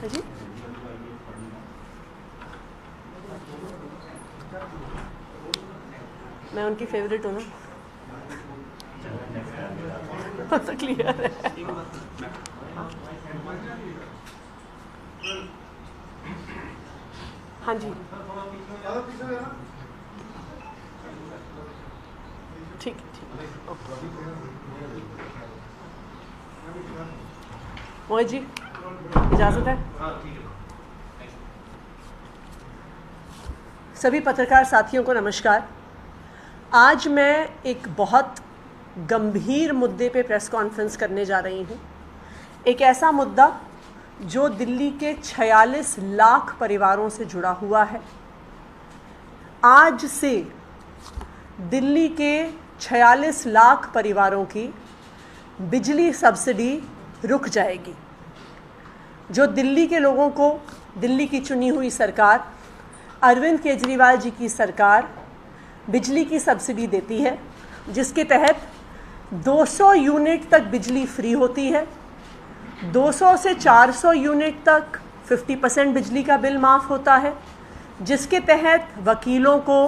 जी मैं उनकी फेवरेट हूँ ना, तो क्लियर है। हाँ जी ठीक है, मोहित जी इजाज़त है। सभी पत्रकार साथियों को नमस्कार। आज मैं एक बहुत गंभीर मुद्दे पे प्रेस कॉन्फ्रेंस करने जा रही हूँ। एक ऐसा मुद्दा जो दिल्ली के 46 लाख परिवारों से जुड़ा हुआ है। आज से दिल्ली के 46 लाख परिवारों की बिजली सब्सिडी रुक जाएगी। जो दिल्ली के लोगों को, दिल्ली की चुनी हुई सरकार, अरविंद केजरीवाल जी की सरकार बिजली की सब्सिडी देती है, जिसके तहत 200 यूनिट तक बिजली फ्री होती है। 200 से 400 यूनिट तक 50% बिजली का बिल माफ़ होता है, जिसके तहत वकीलों को,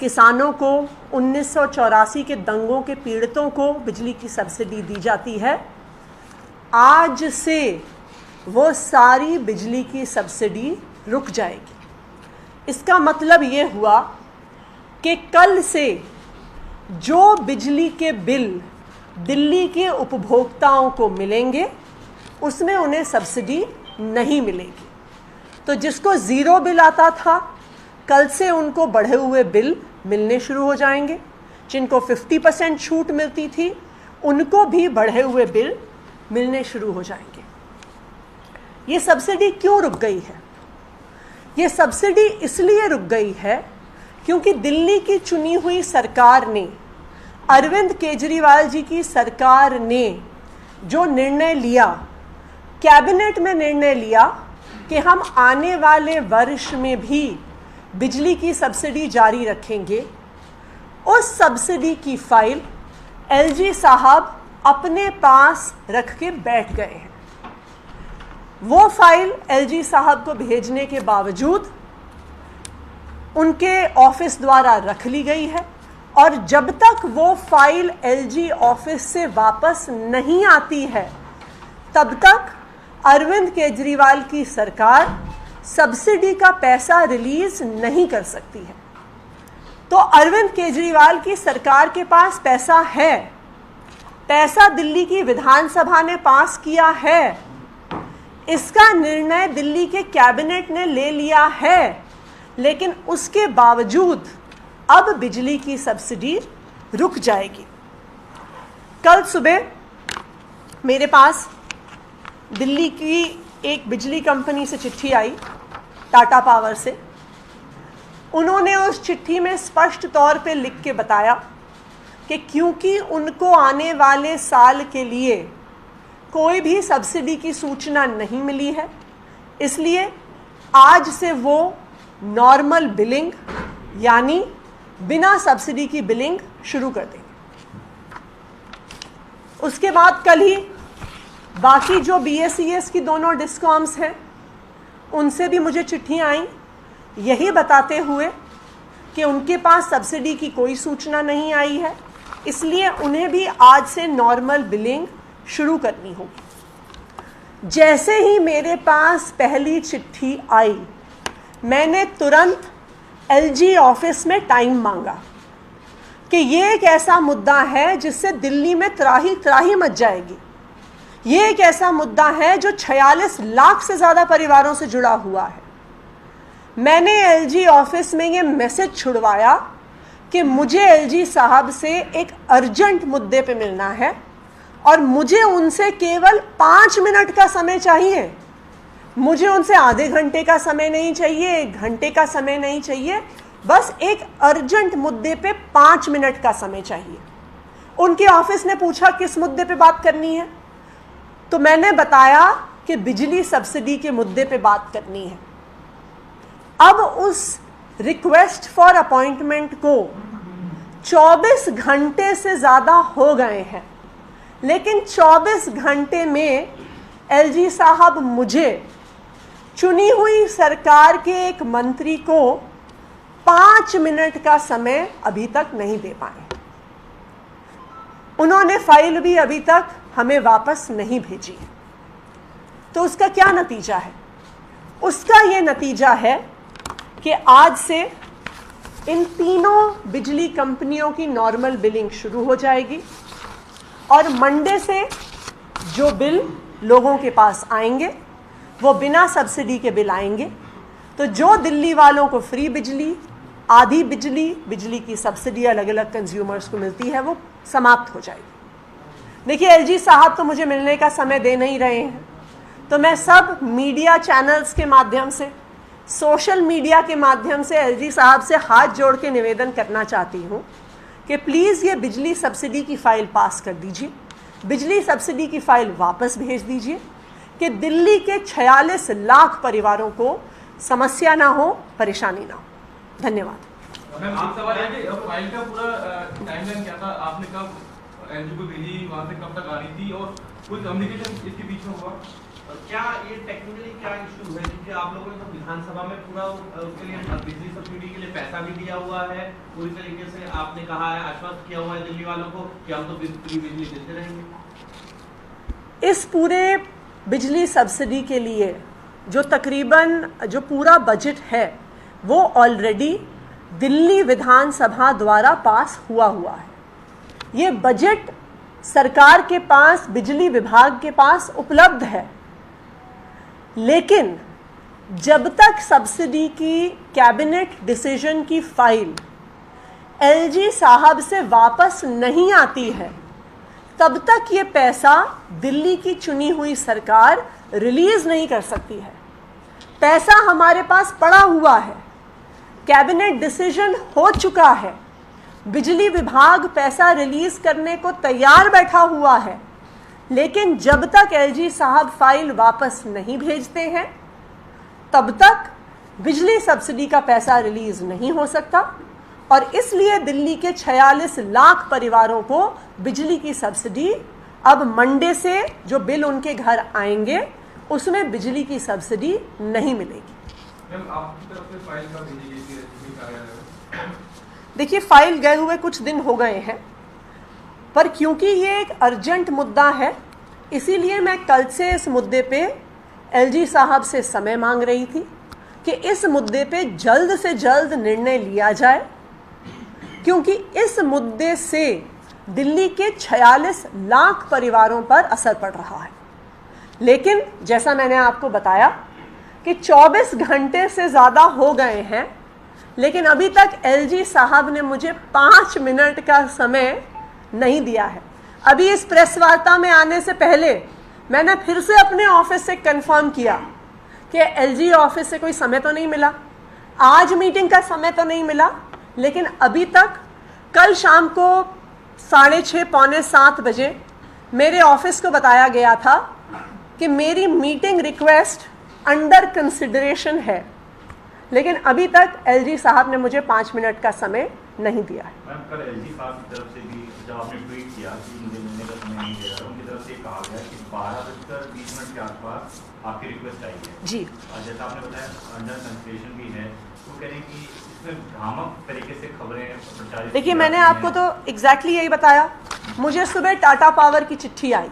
किसानों को, 1984 के दंगों के पीड़ितों को बिजली की सब्सिडी दी जाती है। आज से वो सारी बिजली की सब्सिडी रुक जाएगी। इसका मतलब ये हुआ कि कल से जो बिजली के बिल दिल्ली के उपभोक्ताओं को मिलेंगे उसमें उन्हें सब्सिडी नहीं मिलेगी। तो जिसको ज़ीरो बिल आता था, कल से उनको बढ़े हुए बिल मिलने शुरू हो जाएंगे। जिनको 50% छूट मिलती थी, उनको भी बढ़े हुए बिल मिलने शुरू हो जाएंगे। ये सब्सिडी क्यों रुक गई है? ये सब्सिडी इसलिए रुक गई है क्योंकि दिल्ली की चुनी हुई सरकार ने, अरविंद केजरीवाल जी की सरकार ने जो निर्णय लिया, कैबिनेट में निर्णय लिया कि हम आने वाले वर्ष में भी बिजली की सब्सिडी जारी रखेंगे, उस सब्सिडी की फाइल एलजी साहब अपने पास रख के बैठ गए हैं। वो फाइल एलजी साहब को भेजने के बावजूद उनके ऑफिस द्वारा रख ली गई है, और जब तक वो फाइल एलजी ऑफिस से वापस नहीं आती है, तब तक अरविंद केजरीवाल की सरकार सब्सिडी का पैसा रिलीज नहीं कर सकती है। तो अरविंद केजरीवाल की सरकार के पास पैसा है, पैसा दिल्ली की विधानसभा ने पास किया है, इसका निर्णय दिल्ली के कैबिनेट ने ले लिया है, लेकिन उसके बावजूद अब बिजली की सब्सिडी रुक जाएगी। कल सुबह मेरे पास दिल्ली की एक बिजली कंपनी से चिट्ठी आई, टाटा पावर से। उन्होंने उस चिट्ठी में स्पष्ट तौर पे लिख के बताया कि क्योंकि उनको आने वाले साल के लिए कोई भी सब्सिडी की सूचना नहीं मिली है, इसलिए आज से वो नॉर्मल बिलिंग यानी बिना सब्सिडी की बिलिंग शुरू कर देंगे। उसके बाद कल ही बाकी जो बीएसईएस की दोनों डिस्कॉम्स हैं, उनसे भी मुझे चिट्ठियाँ आई यही बताते हुए कि उनके पास सब्सिडी की कोई सूचना नहीं आई है, इसलिए उन्हें भी आज से नॉर्मल बिलिंग शुरू करनी होगी। जैसे ही मेरे पास पहली चिट्ठी आई, मैंने तुरंत एलजी ऑफिस में टाइम मांगा कि ये एक ऐसा मुद्दा है जिससे दिल्ली में त्राही त्राही मच जाएगी। ये एक ऐसा मुद्दा है जो 46 लाख से ज़्यादा परिवारों से जुड़ा हुआ है। मैंने एलजी ऑफिस में ये मैसेज छुड़वाया कि मुझे एलजी साहब से एक अर्जेंट मुद्दे पे मिलना है और मुझे उनसे केवल 5 मिनट का समय चाहिए। मुझे उनसे आधे घंटे का समय नहीं चाहिए, 1 घंटे का समय नहीं चाहिए, बस एक अर्जेंट मुद्दे पे 5 मिनट का समय चाहिए। उनके ऑफिस ने पूछा किस मुद्दे पे बात करनी है, तो मैंने बताया कि बिजली सब्सिडी के मुद्दे पे बात करनी है। अब उस रिक्वेस्ट फॉर अपॉइंटमेंट को 24 घंटे से ज़्यादा हो गए हैं, लेकिन 24 घंटे में एलजी साहब मुझे चुनी हुई सरकार के एक मंत्री को 5 मिनट का समय अभी तक नहीं दे पाए। उन्होंने फाइल भी अभी तक हमें वापस नहीं भेजी। तो उसका क्या नतीजा है? उसका ये नतीजा है कि आज से इन तीनों बिजली कंपनियों की नॉर्मल बिलिंग शुरू हो जाएगी और मंडे से जो बिल लोगों के पास आएंगे वो बिना सब्सिडी के बिल आएंगे। तो जो दिल्ली वालों को फ्री बिजली, आधी बिजली की सब्सिडी अलग अलग कंज्यूमर्स को मिलती है, वो समाप्त हो जाएगी। देखिए, एलजी साहब तो मुझे मिलने का समय दे नहीं रहे हैं, तो मैं सब मीडिया चैनल्स के माध्यम से, सोशल मीडिया के माध्यम से एलजी साहब से हाथ जोड़ के निवेदन करना चाहती हूँ कि प्लीज़ ये बिजली सब्सिडी की फ़ाइल पास कर दीजिए, बिजली सब्सिडी की फ़ाइल वापस भेज दीजिए कि दिल्ली के 46 लाख परिवारों को समस्या ना हो, परेशानी ना हो। धन्यवाद। मैम, एक सवाल है कि फाइल का पूरा टाइमलाइन क्या था? आपने कब एलजी को भेजी, वहाँ से कब तक आ रही थी और कोई कम्युनिकेशन इसके बीच में हुआ? क्या ये टेक्निकली क्या इशू है? क्योंकि आप लोगों ने तो विधानसभा में पूरा उसके लिए बिजली सब्सिडी के लिए पैसा भी दिया हुआ है, पूरी तरीके से आपने कहा है, आश्वस्त किया हुआ है दिल्ली वालों को कि हम तो फ्री बिजली देते रहेंगे। इस पूरे बिजली सब्सिडी के लिए जो तकरीबन जो पूरा बजट है वो ऑलरेडी दिल्ली विधानसभा द्वारा पास हुआ है। ये बजट सरकार के पास, बिजली विभाग के पास उपलब्ध है, लेकिन जब तक सब्सिडी की कैबिनेट डिसीजन की फाइल एलजी साहब से वापस नहीं आती है, तब तक ये पैसा दिल्ली की चुनी हुई सरकार रिलीज नहीं कर सकती है। पैसा हमारे पास पड़ा हुआ है, कैबिनेट डिसीजन हो चुका है, बिजली विभाग पैसा रिलीज करने को तैयार बैठा हुआ है, लेकिन जब तक एलजी साहब फाइल वापस नहीं भेजते हैं तब तक बिजली सब्सिडी का पैसा रिलीज नहीं हो सकता और इसलिए दिल्ली के 46 लाख परिवारों को बिजली की सब्सिडी अब मंडे से जो बिल उनके घर आएंगे उसमें बिजली की सब्सिडी नहीं मिलेगी। मैम, आपकी तरफ से फाइल कब भेजी गई थी एसपी कार्यालय में? देखिए, फाइल गए हुए कुछ दिन हो गए हैं, पर क्योंकि ये एक अर्जेंट मुद्दा है इसीलिए मैं कल से इस मुद्दे पे एलजी साहब से समय मांग रही थी कि इस मुद्दे पे जल्द से जल्द निर्णय लिया जाए, क्योंकि इस मुद्दे से दिल्ली के 46 लाख परिवारों पर असर पड़ रहा है। लेकिन जैसा मैंने आपको बताया कि 24 घंटे से ज़्यादा हो गए हैं, लेकिन अभी तक एलजी साहब ने मुझे 5 मिनट का समय नहीं दिया है। अभी इस प्रेस वार्ता में आने से पहले मैंने फिर से अपने ऑफिस से कंफर्म किया कि एलजी ऑफिस से कोई समय तो नहीं मिला, आज मीटिंग का समय तो नहीं मिला, लेकिन अभी तक कल शाम को 6:30 पौने 7 बजे मेरे ऑफिस को बताया गया था कि मेरी मीटिंग रिक्वेस्ट अंडर कंसिडरेशन है, लेकिन अभी तक एलजी साहब ने मुझे 5 मिनट का समय नहीं दिया है। मैम, कल एलजी साहब की तरफ से भी जब आपने ट्वीट किया कि मुझे मिलने का समय नहीं दे रहा, उनकी तरफ से कहा गया कि 12:20 के आसपास आपकी रिक्वेस्ट आई है जी। और जैसा आपने बताया अंडर कंसिडरेशन भी है, तो कह रहे हैं कि इसमें भ्रामक तरीके से खबरें प्रचारित। देखिए, मैंने आपको तो एग्जैक्टली यही बताया। मुझे सुबह टाटा पावर की चिट्ठी आई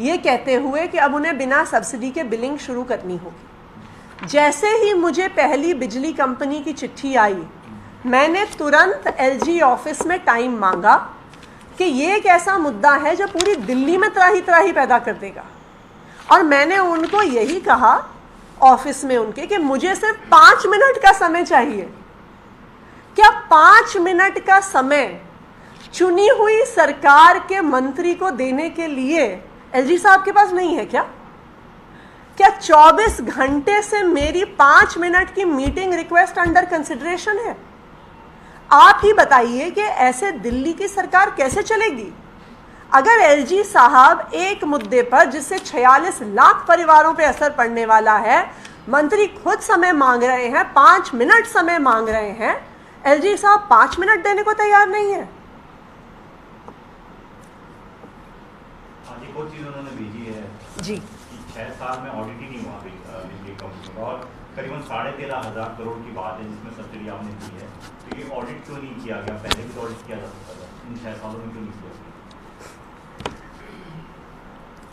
ये कहते हुए कि अब उन्हें बिना सब्सिडी के बिलिंग शुरू करनी होगी। जैसे ही मुझे पहली बिजली कंपनी की चिट्ठी आई, मैंने तुरंत एलजी ऑफिस में टाइम मांगा कि ये एक ऐसा मुद्दा है जो पूरी दिल्ली में त्राही त्राही पैदा कर देगा, और मैंने उनको यही कहा ऑफिस में उनके कि मुझे सिर्फ 5 मिनट का समय चाहिए। क्या 5 मिनट का समय चुनी हुई सरकार के मंत्री को देने के लिए एलजी साहब के पास नहीं है? क्या 24 घंटे से मेरी 5 मिनट की मीटिंग रिक्वेस्ट अंडर कंसिडरेशन है? आप ही बताइए कि ऐसे दिल्ली की सरकार कैसे चलेगी? अगर एलजी साहब एक मुद्दे पर जिससे 46 लाख परिवारों पे असर पड़ने वाला है, मंत्री खुद समय मांग रहे हैं, 5 मिनट समय मांग रहे हैं, एलजी साहब 5 मिनट देने को तैयार नहीं है। आज एक और चीज उन्होंने भेजी है जी, 6 साल में ऑडिट ही नहीं हुआ बिजली कंपनी का, और करीबन 13,500 करोड़ की बात है जिसमें सब्सिडी आपने दी है, तो ये ऑडिट क्यों नहीं किया गया? पहले भी तो ऑडिट किया जा सकता था, इन 6 सालों में क्यों नहीं किया?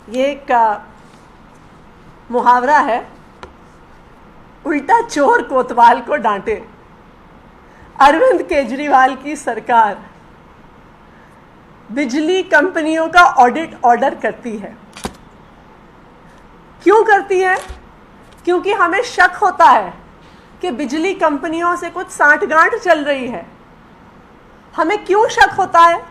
ये एक मुहावरा है, उल्टा चोर कोतवाल को डांटे। अरविंद केजरीवाल की सरकार बिजली कंपनियों का ऑडिट ऑर्डर करती है। क्यों करती है? क्योंकि हमें शक होता है कि बिजली कंपनियों से कुछ सांठगांठ चल रही है। हमें क्यों शक होता है?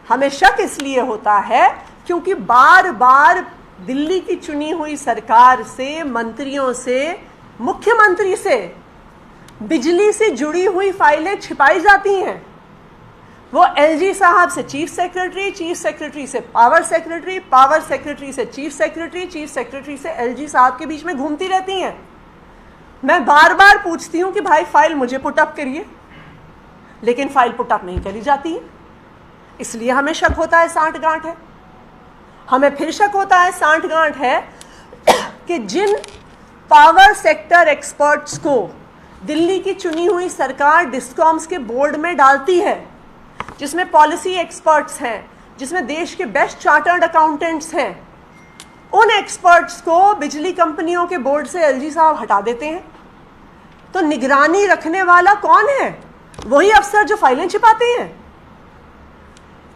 हमें शक इसलिए होता है क्योंकि बार बार दिल्ली की चुनी हुई सरकार से, मंत्रियों से, मुख्यमंत्री से बिजली से जुड़ी हुई फाइलें छिपाई जाती हैं। वो एलजी साहब से चीफ सेक्रेटरी, चीफ सेक्रेटरी से पावर सेक्रेटरी, पावर सेक्रेटरी से चीफ सेक्रेटरी, चीफ सेक्रेटरी से एलजी साहब के बीच में घूमती रहती हैं। मैं बार बार पूछती हूं कि भाई फाइल मुझे पुटअप करिए, लेकिन फाइल पुटअप नहीं करी जाती है। इसलिए हमें शक होता है सांठगांठ है। हमें फिर शक होता है सांठगांठ है कि जिन पावर सेक्टर एक्सपर्ट्स को दिल्ली की चुनी हुई सरकार डिस्कॉम्स के बोर्ड में डालती है, जिसमें पॉलिसी एक्सपर्ट्स हैं, जिसमें देश के बेस्ट चार्टर्ड अकाउंटेंट्स हैं, उन एक्सपर्ट्स को बिजली कंपनियों के बोर्ड से एलजी साहब हटा देते हैं। तो निगरानी रखने वाला कौन है? वही अफसर जो फाइलें छिपाते हैं।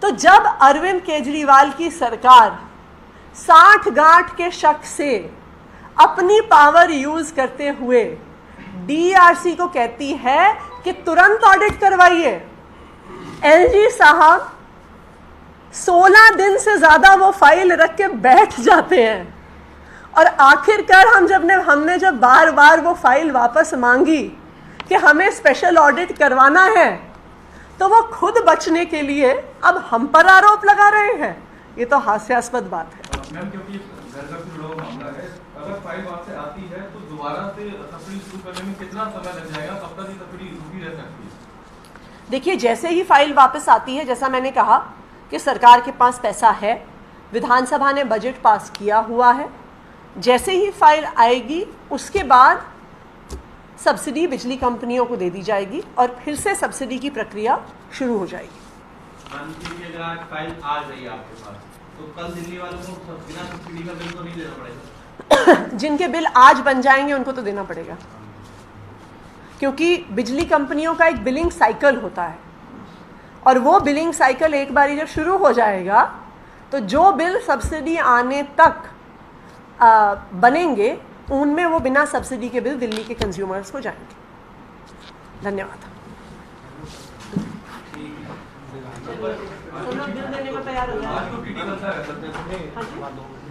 तो जब अरविंद केजरीवाल की सरकार सांठगांठ के शक से अपनी पावर यूज करते हुए डीआरसी को कहती है कि तुरंत ऑडिट करवाइए, एलजी साहब 16 दिन से ज्यादा वो फाइल रख के बैठ जाते हैं। और आखिरकार हमने जब बार बार वो फाइल वापस मांगी कि हमें स्पेशल ऑडिट करवाना है, तो वो खुद बचने के लिए अब हम पर आरोप लगा रहे हैं। ये तो हास्यास्पद बात है। मैम, क्योंकि घर का जुड़ा हुआ मामला है, अगर फाइल वहां से आती है तो दोबारा से सब्सिडी शुरू करने में कितना समय लग जाएगा? कब तक ये सब्सिडी रुकी रह सकती है? देखिए, जैसे ही फाइल वापस आती है, जैसा मैंने कहा कि सरकार के पास पैसा है, विधानसभा ने बजट पास किया हुआ है, जैसे ही फाइल आएगी उसके बाद सब्सिडी बिजली कंपनियों को दे दी जाएगी और फिर से सब्सिडी की प्रक्रिया शुरू हो जाएगी। मान लीजिए अगर आज फाइल आ गई आपके पास, तो कल दिल्ली वालों को बिना सब्सिडी का बिल तो नहीं देना पड़ेगा? जिनके बिल आज बन जाएंगे उनको तो देना पड़ेगा, क्योंकि बिजली कंपनियों का एक बिलिंग साइकिल होता है, और वो बिलिंग साइकिल एक बारी जब शुरू हो जाएगा तो जो बिल सब्सिडी आने तक बनेंगे उनमें वो बिना सब्सिडी के बिल दिल्ली के कंज्यूमर्स को जाएंगे। धन्यवाद। आज तो टीडी बनता है।